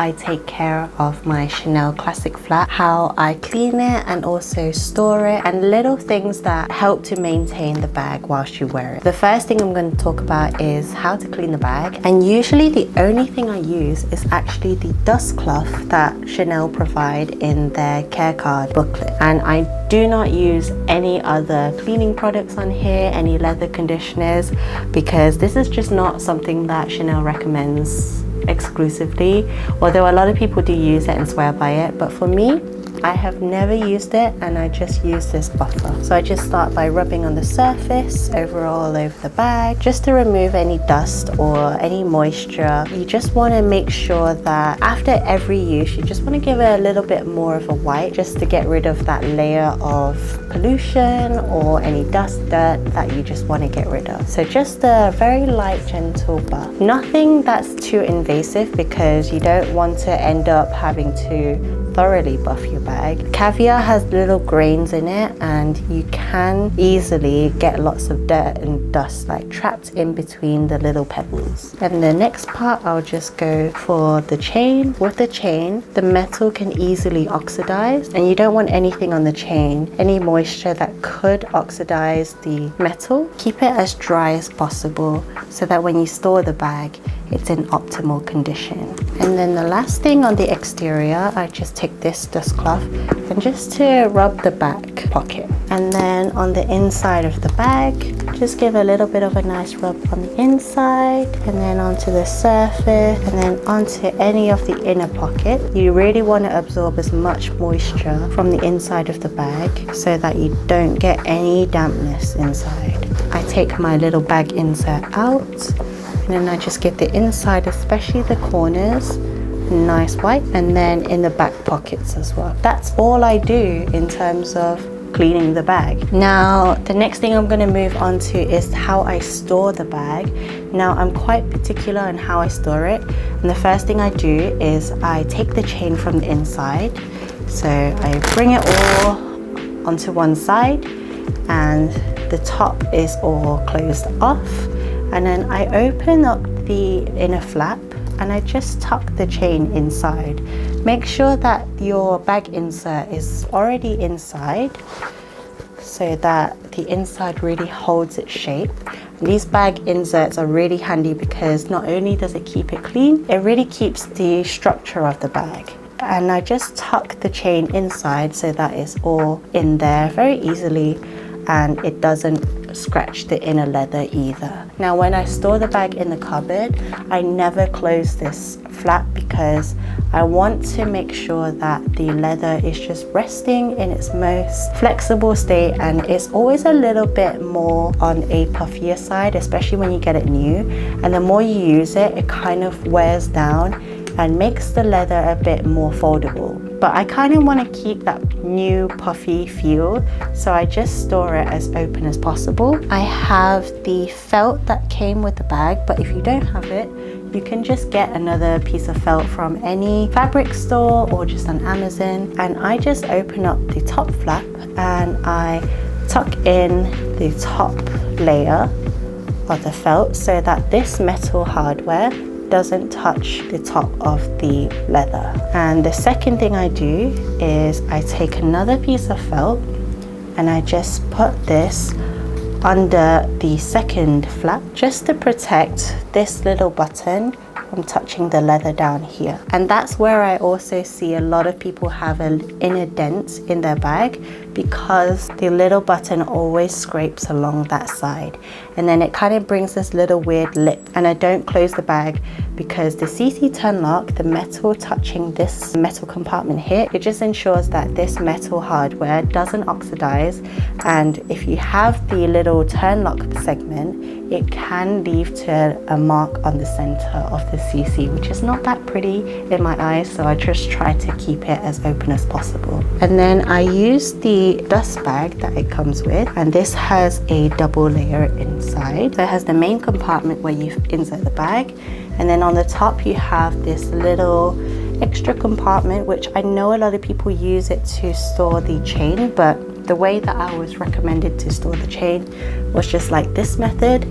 I take care of my Chanel Classic flat, how I clean it and also store it, and little things that help to maintain the bag whilst you wear it. The first thing I'm going to talk about is how to clean the bag, and usually the only thing I use is actually the dust cloth that Chanel provide in their care card booklet. And I do not use any other cleaning products on here, any leather conditioners, because this is just not something that Chanel recommends exclusively, although a lot of people do use it and swear by it. But for me, I have never used it, and I just use this buffer. So I just start by rubbing on the surface overall over the bag, just to remove any dust or any moisture. You just want to make sure that after every use, you just want to give it a little bit more of a wipe, just to get rid of that layer of pollution or any dust, dirt that you just want to get rid of. So just a very light, gentle buff. Nothing that's too invasive, because you don't want to end up having to thoroughly buff your bag. Caviar has little grains in it, and you can easily get lots of dirt and dust like trapped in between the little pebbles. And the next part, I'll just go for the chain. With the chain, the metal can easily oxidize, and you don't want anything on the chain, any moisture that could oxidize the metal. Keep it as dry as possible so that when you store the bag, it's in optimal condition. And then the last thing on the exterior, I just take this dust cloth and just to rub the back pocket. And then on the inside of the bag, just give a little bit of a nice rub on the inside, and then onto the surface, and then onto any of the inner pocket. You really want to absorb as much moisture from the inside of the bag so that you don't get any dampness inside. I take my little bag insert out, and then I just give the inside, especially the corners, a nice wipe, and then in the back pockets as well. That's all I do in terms of cleaning the bag. Now, the next thing I'm going to move on to is how I store the bag. Now, I'm quite particular on how I store it, and the first thing I do is I take the chain from the inside. So I bring it all onto one side, and the top is all closed off. And then I open up the inner flap, and I just tuck the chain inside. Make sure that your bag insert is already inside so that the inside really holds its shape. And these bag inserts are really handy because not only does it keep it clean, it really keeps the structure of the bag. And I just tuck the chain inside so that it's all in there very easily, and it doesn't scratch the inner leather either. Now, when I store the bag in the cupboard, I never close this flap because I want to make sure that the leather is just resting in its most flexible state, and it's always a little bit more on a puffier side, especially when you get it new. And the more you use it, it kind of wears down and makes the leather a bit more foldable. But I kind of want to keep that new puffy feel, so I just store it as open as possible. I have the felt that came with the bag, but if you don't have it, you can just get another piece of felt from any fabric store or just on Amazon. And I just open up the top flap and I tuck in the top layer of the felt so that this metal hardware doesn't touch the top of the leather. And the second thing I do is I take another piece of felt and I just put this under the second flap just to protect this little button from touching the leather down here. And that's where I also see a lot of people have an inner dent in their bag because the little button always scrapes along that side, and then it kind of brings this little weird lip. And I don't close the bag because the CC turn lock, the metal touching this metal compartment here, it just ensures that this metal hardware doesn't oxidize. And if you have the little turn lock segment, it can leave to a mark on the center of the CC, which is not that pretty in my eyes, so I just try to keep it as open as possible. And then I use the dust bag that it comes with, and this has a double layer inside. So it has the main compartment where you insert the bag, and then on the top you have this little extra compartment, which I know a lot of people use it to store the chain, but the way that I was recommended to store the chain was just like this method,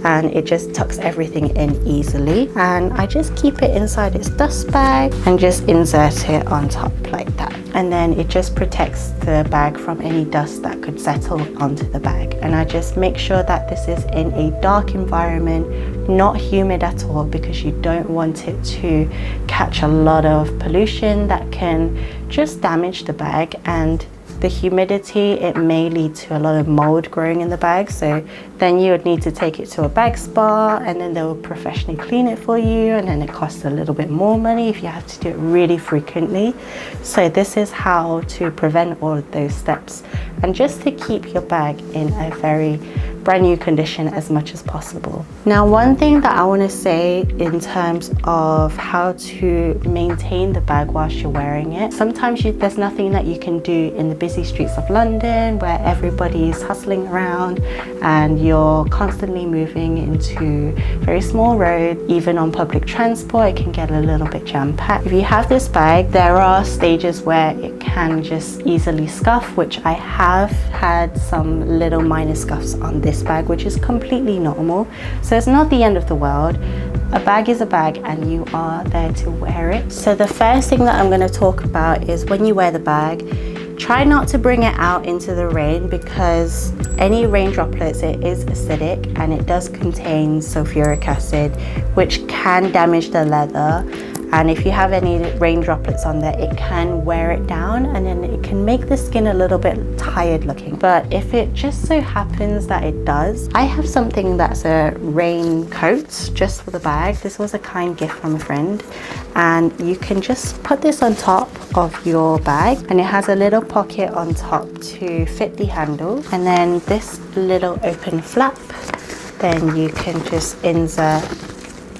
and it just tucks everything in easily. And I just keep it inside its dust bag and just insert it on top like that. And then it just protects the bag from any dust that could settle onto the bag. And I just make sure that this is in a dark environment, not humid at all, because you don't want it to catch a lot of pollution that can just damage the bag. And the humidity, it may lead to a lot of mold growing in the bag, so then you would need to take it to a bag spa, and then they'll professionally clean it for you, and then it costs a little bit more money if you have to do it really frequently. So this is how to prevent all of those steps, and just to keep your bag in a very brand new condition as much as possible. Now, one thing that I want to say in terms of how to maintain the bag whilst you're wearing it, sometimes there's nothing that you can do in the busy streets of London where everybody's hustling around and you're constantly moving into very small roads. Even on public transport, it can get a little bit jam-packed. If you have this bag, there are stages where it can just easily scuff, which I have had some little minor scuffs on this bag, which is completely normal. So it's not the end of the world. A bag is a bag and you are there to wear it. So the first thing that I'm going to talk about is when you wear the bag, try not to bring it out into the rain, because any rain droplets, it is acidic and it does contain sulfuric acid, which can damage the leather. And if you have any rain droplets on there, it can wear it down, and then it can make the skin a little bit tired looking. But if it just so happens that it does, I have something that's a rain coat just for the bag. This was a kind gift from a friend, and you can just put this on top of your bag, and it has a little pocket on top to fit the handle, and then this little open flap, then you can just insert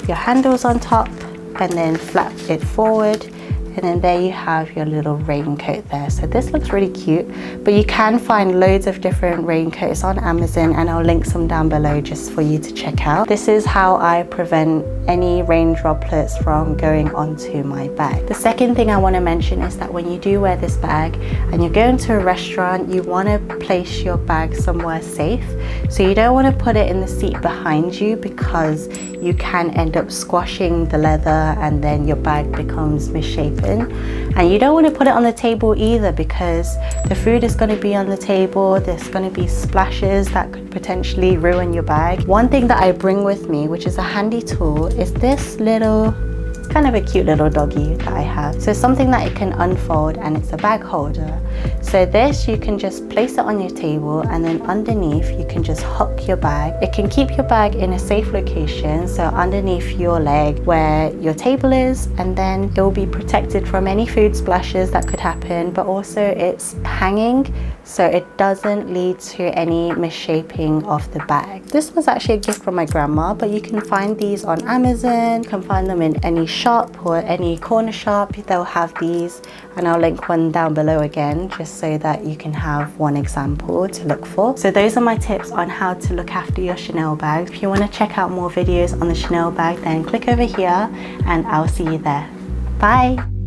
your handles on top and then flap it forward, and then there you have your little raincoat there. So this looks really cute, but you can find loads of different raincoats on Amazon, and I'll link some down below just for you to check out. This is how I prevent any rain droplets from going onto my bag. The second thing I want to mention is that when you do wear this bag and you're going to a restaurant, you want to place your bag somewhere safe. So you don't want to put it in the seat behind you, because you can end up squashing the leather and then your bag becomes misshapen. And you don't want to put it on the table either, because the food is going to be on the table. There's going to be splashes that could potentially ruin your bag. One thing that I bring with me, which is a handy tool, is this little, it's kind of a cute little doggy that I have. So something that it can unfold, and it's a bag holder. So this, you can just place it on your table, and then underneath you can just hook your bag. It can keep your bag in a safe location, so underneath your leg where your table is, and then it will be protected from any food splashes that could happen, but also it's hanging so it doesn't lead to any misshaping of the bag. This was actually a gift from my grandma, but you can find these on Amazon. You can find them in any shop or any corner shop. They'll have these, and I'll link one down below again, just so that you can have one example to look for. So those are my tips on how to look after your Chanel bag. If you want to check out more videos on the Chanel bag, then click over here and I'll see you there. Bye.